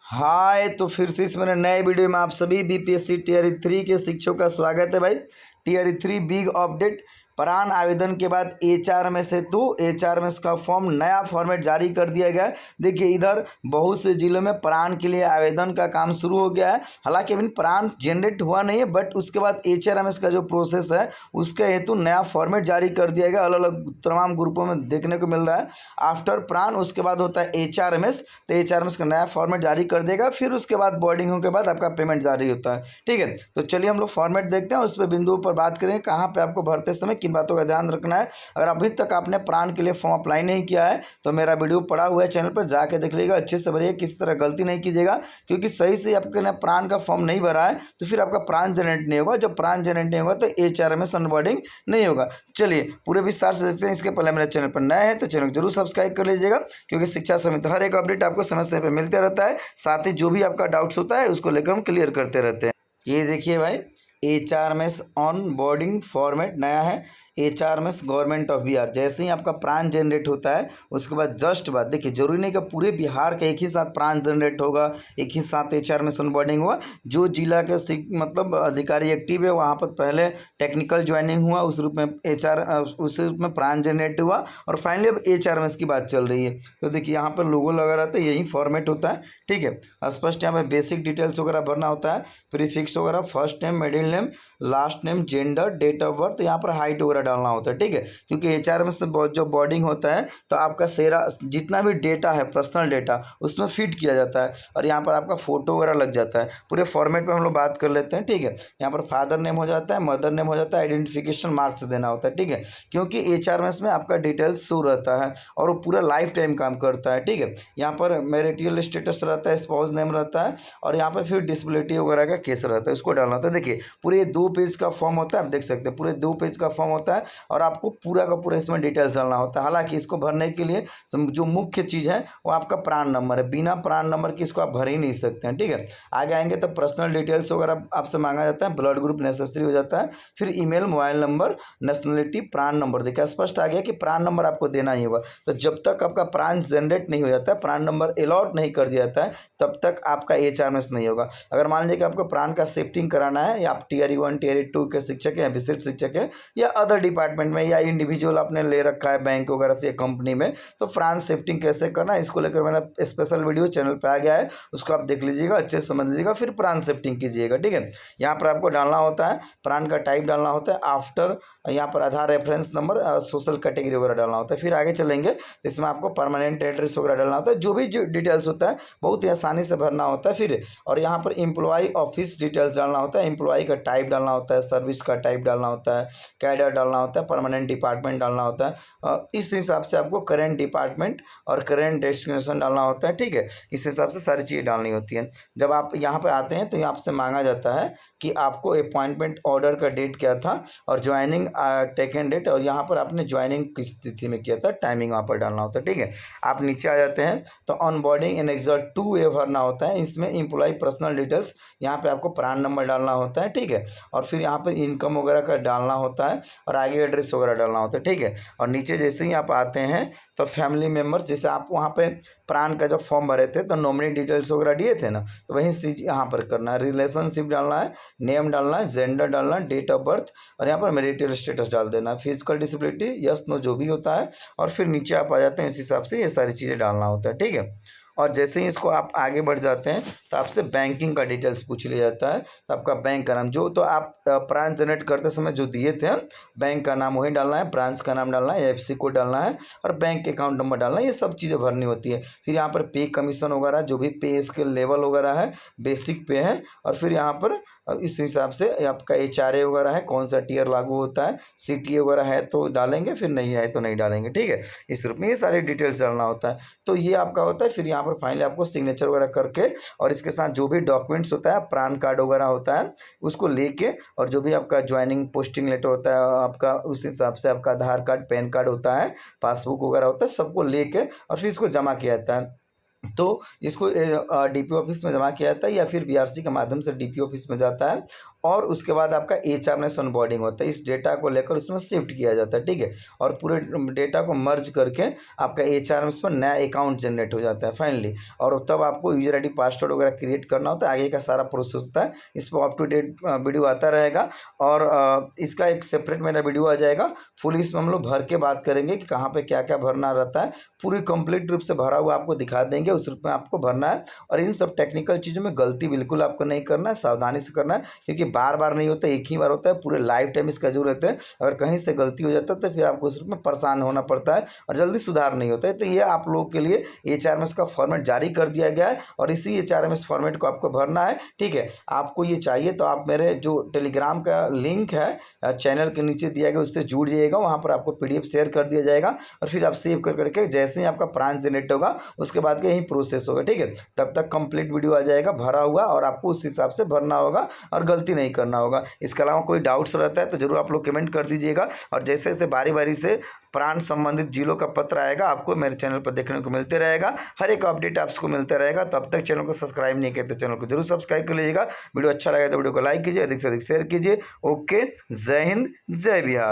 हाय, तो फिर से इस मेरे नए वीडियो में आप सभी बीपीएससी टीआरई 3 के शिक्षकों का स्वागत है भाई। TRE 3 big update. प्राण आवेदन के बाद एचआरएमएस हेतु एचआरएमएस का फॉर्म नया फॉर्मेट जारी कर दिया गया है। देखिए, इधर बहुत से जिलों में प्राण के लिए आवेदन का काम शुरू हो गया है। हालांकि अभी प्राण जनरेट हुआ नहीं है, बट उसके बाद एचआरएमएस का जो प्रोसेस है उसके हेतु नया फॉर्मेट जारी कर दिया गया। अलग अलग तमाम ग्रुपों में देखने को मिल रहा है। आफ्टर प्राण उसके बाद होता है एचआरएमएस, तो एचआरएमएस का नया फॉर्मेट जारी कर देगा। फिर उसके बाद बोर्डिंग के बाद आपका पेमेंट जारी होता है। ठीक है, तो चलिए हम लोग फॉर्मेट देखते हैं, उस पर बिंदुओं पर बात करेंगे कहाँ पे आपको भरते समय किन बातों का ध्यान रखना है। अगर अभी तक आपने प्राण के लिए फॉर्म अप्लाई नहीं किया है तो मेरा वीडियो पड़ा हुआ है चैनल पर, जाके देख लीजिएगा, अच्छे से भरिए, किसी तरह गलती नहीं कीजिएगा। क्योंकि सही से आपने प्राण का फॉर्म नहीं भरा है तो फिर आपका प्राण जनरेट नहीं होगा। जब प्राण जनरेट नहीं होगा तो एचआरएमएस अनबोर्डिंग नहीं होगा। चलिए पूरे विस्तार से देखते हैं। इसके पहले मेरे चैनल पर नए हैं तो चैनल को जरूर सब्सक्राइब कर लीजिएगा, क्योंकि शिक्षा समिति हर एक अपडेट आपको समय समय पर मिलते रहता है। साथ ही जो भी आपका डाउट्स होता है उसको लेकर हम क्लियर करते रहते हैं। ये देखिए भाई, एचआरएमएस ऑन बोर्डिंग फॉर्मेट नया है। HRMS government of Bihar. जैसे ही आपका प्राण जनरेट होता है उसके बाद जस्ट बाद, देखिए जरूरी नहीं कि पूरे बिहार का एक ही साथ प्राण जनरेट होगा, एक ही साथ एचआरएमएस ऑन बोर्डिंग होगा। जो जिला के मतलब अधिकारी एक्टिव है वहाँ पर पहले टेक्निकल ज्वाइनिंग हुआ, उस रूप में उस रूप में प्राण जनरेट हुआ, और फाइनली अब एचआरएमएस की बात चल रही है। तो देखिए यहाँ पर लोगो लगा रहता है, यही फॉर्मेट होता है। ठीक है, स्पष्ट यहाँ पर बेसिक डिटेल्स वगैरह भरना होता है, प्रीफिक्स वगैरह, first name, middle name, last name, gender, date of birth, यहाँ पर हाइट वगैरह डालना होता है। ठीक है, क्योंकि एचआरएमएस से जो बोर्डिंग होता है तो आपका सेरा जितना भी डेटा है, पर्सनल डेटा, उसमें फिट किया जाता है, और यहाँ पर आपका फोटो वगैरह लग जाता है। पूरे फॉर्मेट में हम लोग बात कर लेते हैं। ठीक है, यहाँ पर फादर नेम हो जाता है, मदर नेम हो जाता है, आइडेंटिफिकेशन मार्क्स देना होता है। ठीक है, क्योंकि एचआरएमएस में आपका डिटेल्स शो रहता है और वो पूरा लाइफ टाइम काम करता है। ठीक है, यहाँ पर मैरिटल स्टेटस रहता है, स्पाउस नेम रहता है, और यहाँ पर फिर डिसेबिलिटी वगैरह का केस रहता है, उसको डालना होता है। देखिए पूरे 2 पेज का फॉर्म होता है, आप देख सकते हैं पूरे 2 पेज का फॉर्म होता है, और आपको पूरा का पूरा इसमें डिटेल्स डालना होता है। हालांकि इसको भरने के लिए जो मुख्य चीज़ है वो आपका प्राण नंबर है। बिना प्राण नंबर के इसको आप भर ही नहीं सकते हैं। ठीक है, आगे आएंगे तो पर्सनल डिटेल्स वगैरह आपसे मांगा जाता है, ब्लड ग्रुप नेसेसरी हो जाता है, फिर ईमेल, मोबाइल नंबर, नेशनलिटी, प्राण नंबर। देखिए स्पष्ट आ गया कि प्राण नंबर आपको देना ही होगा। तो जब तक आपका प्राण जनरेट नहीं हो जाता है, प्राण नंबर अलॉट नहीं कर दिया जाता है, तब तक आपका एचआरएमएस नहीं होगा। अगर मान लीजिए कि आपको प्राण का शिफ्टिंग कराना है, या आप टीआरई 1 टीआरई 2 के शिक्षक हैं, विशिष्ट शिक्षक हैं, या अदर डिपार्टमेंट में, या इंडिविजुअल आपने ले रखा है बैंक वगैरह से, कंपनी में, तो प्राण शिफ्टिंग कैसे करना है इसको लेकर मैंने स्पेशल वीडियो चैनल पे आ गया है, उसको आप देख लीजिएगा, अच्छे से समझ लीजिएगा, फिर प्राण शिफ्टिंग कीजिएगा। ठीक है, यहाँ पर आपको डालना होता है, प्राण का टाइप डालना होता है, आफ्टर यहाँ पर आधार रेफरेंस नंबर, सोशल कैटेगरी वगैरह डालना होता है। फिर आगे चलेंगे तो इसमें आपको परमानेंट एड्रेस वगैरह डालना होता है। जो भी डिटेल्स होता है बहुत ही आसानी से भरना होता है। फिर और यहाँ पर एम्प्लॉय ऑफिस डिटेल्स डालना होता है, एम्प्लॉय का टाइप डालना होता है, सर्विस का टाइप डालना होता है, कैडर डालना होता है, परमानेंट डिपार्टमेंट डालना होता है। इस हिसाब से आपको करेंट डिपार्टमेंट और करेंट डेस्टिनेशन डालना होता है। ठीक है, इस हिसाब से सारी चीज़ें डालनी होती हैं। जब आप यहाँ पर आते हैं तो यहाँ आपसे मांगा जाता है कि आपको अपॉइंटमेंट ऑर्डर का डेट क्या था, और ज्वाइनिंग टेकन डेट, और यहाँ पर आपने ज्वाइनिंग किस तिथि में किया था, टाइमिंग वहाँ पर डालना होता है। ठीक है, आप नीचे आ जाते हैं तो ऑन बोर्डिंग इन एग्जॉट 2 ए भरना होता है। इसमें एम्प्लॉय पर्सनल डिटेल्स, यहाँ पे आपको प्राण नंबर डालना होता है। ठीक है, और फिर यहाँ पर इनकम वगैरह का डालना होता है, और आगे एड्रेस वगैरह डालना होता है। ठीक है, और नीचे जैसे ही आप आते हैं तो फैमिली मेम्बर्स, जैसे आप वहाँ पे प्राण का जब फॉर्म भरे थे तो नॉमिनी डिटेल्स वगैरह दिए थे ना, तो वही चीज़ यहाँ पर करना है। रिलेशनशिप डालना है, नेम डालना है, जेंडर डालना है, डेट ऑफ बर्थ, और यहाँ पर मैरिटल स्टेटस डाल देना है, फिजिकल डिसेबिलिटी, यस नो जो भी होता है, और फिर नीचे आप आ जाते हैं, इस हिसाब से ये सारी चीज़ें डालना होता है। ठीक है, और जैसे ही इसको आप आगे बढ़ जाते हैं तो आपसे बैंकिंग का डिटेल्स पूछ लिया जाता है। तो आपका बैंक का नाम, जो तो आप प्राण जनरेट करते समय जो दिए थे, बैंक का नाम वही डालना है, ब्रांच का नाम डालना है, एफसी कोड डालना है, और बैंक अकाउंट नंबर डालना है। ये सब चीज़ें भरनी होती है। फिर यहाँ पर पे कमीशन वगैरह, जो भी पे स्केल लेवल वगैरह है, बेसिक पे है, और फिर यहाँ पर इस हिसाब से आपका एचआरए वगैरह है, कौन सा टीयर लागू होता है, सीटीए वगैरह है तो डालेंगे, फिर नहीं है तो नहीं डालेंगे। ठीक है, इस रूप में ये सारी डिटेल्स डालना होता है। तो ये आपका होता है। फिर यहाँ पर फाइनली आपको सिग्नेचर वगैरह करके, और इसके साथ जो भी डॉक्यूमेंट्स होता है, प्राण कार्ड वगैरह होता है, उसको लेके, और जो भी आपका ज्वाइनिंग पोस्टिंग लेटर होता है आपका, उस हिसाब से आपका आधार कार्ड, पैन कार्ड होता है, पासबुक वगैरह होता है, सबको लेके और फिर इसको जमा किया जाता है। तो इसको डीपी ऑफिस में जमा किया जाता है या फिर बीआरसी के माध्यम से डीपी ऑफिस में जाता है और उसके बाद आपका एचआरएमएस ऑनबोर्डिंग होता है। इस डेटा को लेकर उसमें शिफ्ट किया जाता है, ठीक है, और पूरे डेटा को मर्ज करके आपका एचआरएमएस पर नया अकाउंट जनरेट हो जाता है फाइनली। और तब आपको यूजर आईडी पासवर्ड वगैरह क्रिएट करना होता है, आगे का सारा प्रोसेस होता है। इस पर अप टू डेट वीडियो आता रहेगा और इसका एक सेपरेट मेरा वीडियो आ जाएगा। फुल इसमें हम लोग भर के बात करेंगे कि कहाँ पे क्या क्या भरना रहता है, पूरी कंप्लीट रूप से भरा हुआ आपको दिखा देंगे, उस रूप में आपको भरना है। और इन सब टेक्निकल चीज़ों में गलती बिल्कुल आपको नहीं करना है, सावधानी से करना है, क्योंकि बार बार नहीं होता, एक ही बार होता है, पूरे लाइफ टाइम इसका जरूरत है। अगर कहीं से गलती हो जाता है तो फिर आपको उस रूप में परेशान होना पड़ता है और जल्दी सुधार नहीं होता है। तो ये आप लोगों के लिए एचआरएमएस का फॉर्मेट जारी कर दिया गया है और इसी एचआरएमएस फॉर्मेट को आपको भरना है, ठीक है। आपको ये चाहिए तो आप मेरे जो टेलीग्राम का लिंक है चैनल के नीचे दिया गया उससे जुड़ जाइएगा, वहाँ पर आपको पीडीएफ शेयर कर दिया जाएगा और फिर आप सेव कर करके जैसे ही आपका प्रांत जनरेट होगा उसके बाद का यही प्रोसेस होगा, ठीक है। तब तक कंप्लीट वीडियो आ जाएगा भरा हुआ और आपको उस हिसाब से भरना होगा और गलती नहीं करना होगा। इसके अलावा कोई डाउट्स रहता है तो जरूर आप लोग कमेंट कर दीजिएगा और जैसे जैसे बारी बारी से प्रांत संबंधित जिलों का पत्र आएगा आपको मेरे चैनल पर देखने को मिलते रहेगा, हर एक अपडेट आपको मिलता रहेगा। तब तक चैनल को सब्सक्राइब नहीं किया तो चैनल को जरूर सब्सक्राइब कर लीजिएगा। वीडियो अच्छा लगा तो वीडियो को लाइक कीजिए, अधिक से अधिक शेयर कीजिए। ओके, जय हिंद, जय बिहार।